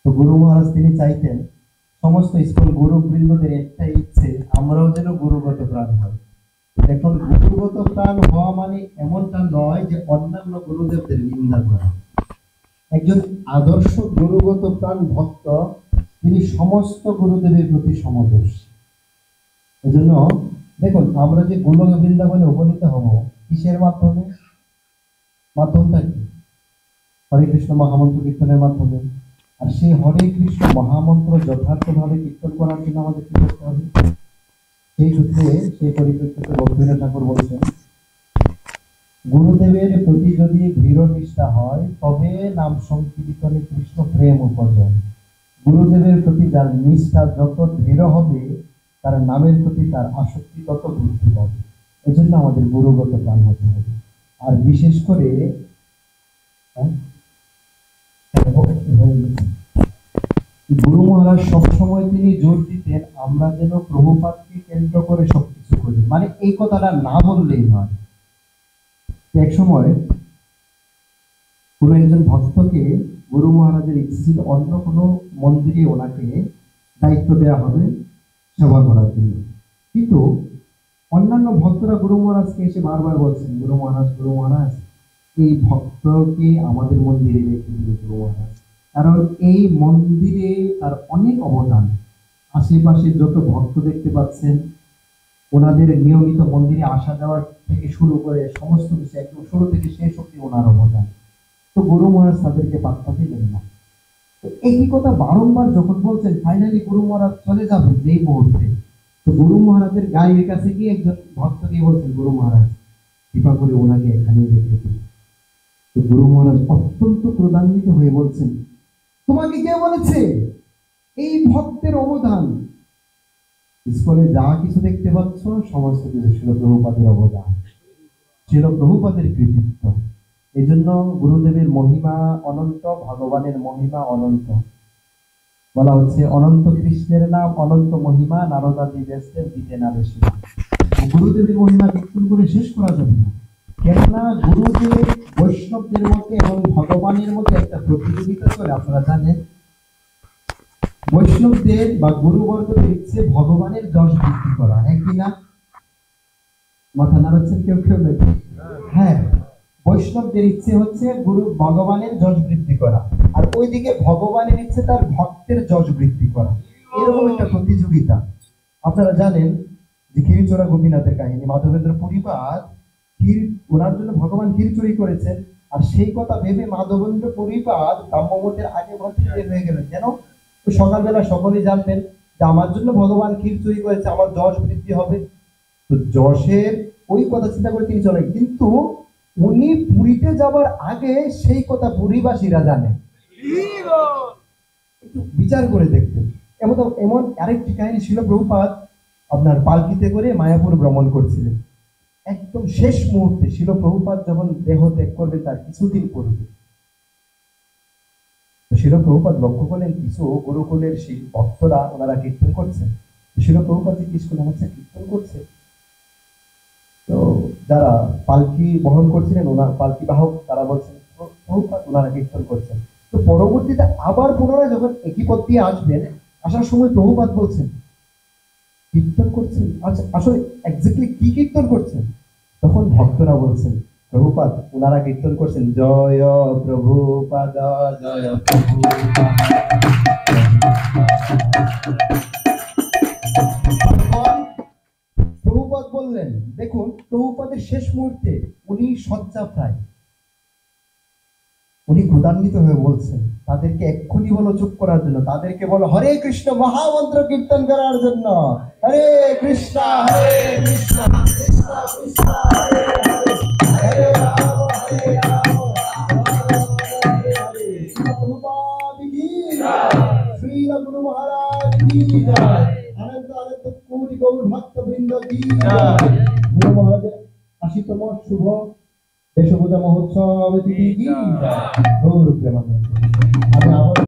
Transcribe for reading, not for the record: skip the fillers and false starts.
তো গুরু মহারাজ তিনি চাইতেন সমস্ত স্কুল গুরুবৃন্দদের একটাই ইচ্ছে, আমরাও যেন গুরুগত প্রাণ হই। এখন গুরুগত প্রাণ হওয়া মানে এমনটা নয় যে অন্যান্য গুরুদেবদের নিন্দা করা। একজন আদর্শ গুরুগত প্রাণ ভক্ত তিনি সমস্ত গুরুদেবের প্রতি সমদর্শী। এজন্য দেখুন, আমরা যে গোলক বৃন্দাবনে উপনীত হব কিসের মাধ্যমে? মাধ্যমটা কি? হরে কৃষ্ণ মহামন্ত্র কীর্তনের মাধ্যমে। আর সেই হরে কৃষ্ণ মহামন্ত্র যথার্থভাবে কীর্তন করার জন্য আমাদের কি করতে হবে? সেই সূত্রে সেই পরিপ্রেক্ষিতে ভক্তিবিনোদ ঠাকুর বলছেন, গুরুদেবের প্রতি যদি দৃঢ় নিষ্ঠা হয় তবে নাম সংকীর্তনে কৃষ্ণ প্রেম উপজন। গুরুদেবের প্রতি যার নিষ্ঠা যত দৃঢ় হবে তার নামের প্রতি তার আসক্তি তত বৃদ্ধি পাবে। এই জন্য আমাদের গুরুগত প্রাণ হতে হবে। আর বিশেষ করে গুরু মহারাজ সবসময় তিনি জোর দিতেন আমরা যেন প্রভুপাদকে কেন্দ্র করে সবকিছু করি। মানে এই কথাটা না বললেই নয়। এক সময় কোন একজন ভক্তকে গুরু মহারাজের ইচ্ছে ছিল অন্য কোনো মন্দিরে ওনাকে দায়িত্ব দেওয়া হবে সেবা করার জন্য। কিন্তু অন্যান্য ভক্তরা গুরু মহারাজকে এসে বারবার বলছেন, গুরু মহারাজ এই ভক্তকে আমাদের মন্দিরে রেখে দিল গুরু মহারাজ, কারণ এই মন্দিরে তার অনেক অবদান। আশেপাশে যত ভক্ত দেখতে পাচ্ছেন ওনাদের নিয়মিত মন্দিরে আসা যাওয়ার থেকে শুরু করে সমস্ত কিছু একদম শুরু থেকে শেষ অবধি ওনার অবদান। তো গুরু মহারাজ তাদেরকে পাত্তা দিলেন না। তো এই কথা বারংবার যখন বলছেন, ফাইনালি গুরু মহারাজ চলে যাবেন যেই মুহূর্তে, তো গুরু মহারাজের গায়ের কাছে গিয়ে একজন ভক্ত গিয়ে বলছেন, গুরু মহারাজ কৃপা করে ওনাকে এখানে রেখে দিন। তো গুরু মহারাজ অত্যন্ত ক্রোধান্বিত হয়ে বলছেন, তোমাকে কে বলেছে এই ভক্তের অবদান? স্কুলে যা কিছু দেখতে পাচ্ছ সমস্ত কিছু ছিল প্রভুপাদের অবদান, ছিল প্রভুপাদের কৃতিত্ব। এই জন্য গুরুদেবের মহিমা অনন্ত, ভগবানের মহিমা অনন্ত। বলা হচ্ছে অনন্ত কৃষ্ণের নাম অনন্ত মহিমা, নারদাদি ব্যস্তের দিতে না বেশি। গুরুদেবের মহিমা কীর্তন করে শেষ করা যাবে না। কেননা গুরুদেব বৈষ্ণবদের মধ্যে এবং ভগবানের মধ্যে একটা প্রতিযোগিতা করে। আপনারা জানেন বৈষ্ণবদের বা গুরুবর্গদের ইচ্ছে ভগবানের যশ বৃদ্ধি করা, হ্যাঁ কিনা? মাথা নাড়াচ্ছেন কেউ কেউ নাকি? হ্যাঁ, বৈষ্ণবদের ইচ্ছে হচ্ছে গুরু ভগবানের যশ বৃদ্ধি করা, আর ওইদিকে ভগবানের ইচ্ছে তার ভক্তের যশ বৃদ্ধি করা। এরকম একটা প্রতিযোগিতা। আপনারা জানেন যে ক্ষীরচোরা গোপীনাথের কাহিনী, মাধবেন্দ্র পরিপাদ ওনার জন্য ভগবান ক্ষীর চুরি করেছেন, আর সেই কথা ভেবে মাধবেন্দ্র পরিপাদ ব্রহ্মমঠের আগে ভর্তি হয়ে গেলেন। কেন? সকালবেলা সকলেই জানবেন যে আমার জন্য ভগবান ক্ষীর চুরি করেছে, আমার যশ বৃদ্ধি হবে। তো যশের ওই কথা চিন্তা করে তিনি চলেন, কিন্তু উনি পুরীতে যাবার আগে সেই কথা পুরীবাসীরা জানে। একটু বিচার করে দেখতেন। এমন আরেকটি কাহিনী ছিল, প্রভুপাদ আপনার পালকিতে করে মায়াপুর ভ্রমণ করছিলেন। একদম শেষ মুহূর্তে শিল প্রভুপাদ যখন দেহ ত্যাগ করবে তার কিছুদিন পূর্বে শিল প্রভুপাদ লক্ষ্য করলেন কিছু গুরুকুলের সেই ভক্তরা ওনারা কীর্তন করছেন। শিল প্রভুপাদ জিজ্ঞেস করলেন, আচ্ছা কীর্তন করছে? তো যারা পালকি বহন করছিলেন, ওনার পালকি বাহক, তারা বলছেন প্রভুপাদ ওনারা কীর্তন করছেন। তো পরবর্তীতে আবার পুনরায় যখন একই পথ দিয়ে আসবেন, আসার সময় প্রভুপাদ বলছেন কীর্তন করছেন, আচ্ছা আসলে এক্স্যাক্টলি কি কীর্তন করছেন? তখন ভক্তরা বলছেন, প্রভুপাদ ওনারা কীর্তন করছেন জয় প্রভুপাদ জয় প্রভুপাদ। প্রভুপাদ বললেন, দেখুন প্রভুপাদের শেষ মুহূর্তে উনি শয্যা প্রায়, উনি ক্রোধান্বিত হয়ে বলছেন তাদেরকে এক্ষুনি বলো চুপ করার জন্য, তাদেরকে বলো হরে কৃষ্ণ মহামন্ত্র কীর্তন করার জন্য। হরে কৃষ্ণ কৃষ্ণ কৃষ্ণ হরে হরে, হরে রাম হরে রাম প্রভুপাদ কি জয়, শ্রী গুরু মহারাজ কি জয়, অনন্ত অনন্ত কোটি গৌর ভক্ত বৃন্দ কি জয়। গুরু মহারাজের ৮০তম শুভ দেশপূজা মহোৎসব কি জয়। গৌর প্রেমানন্দ।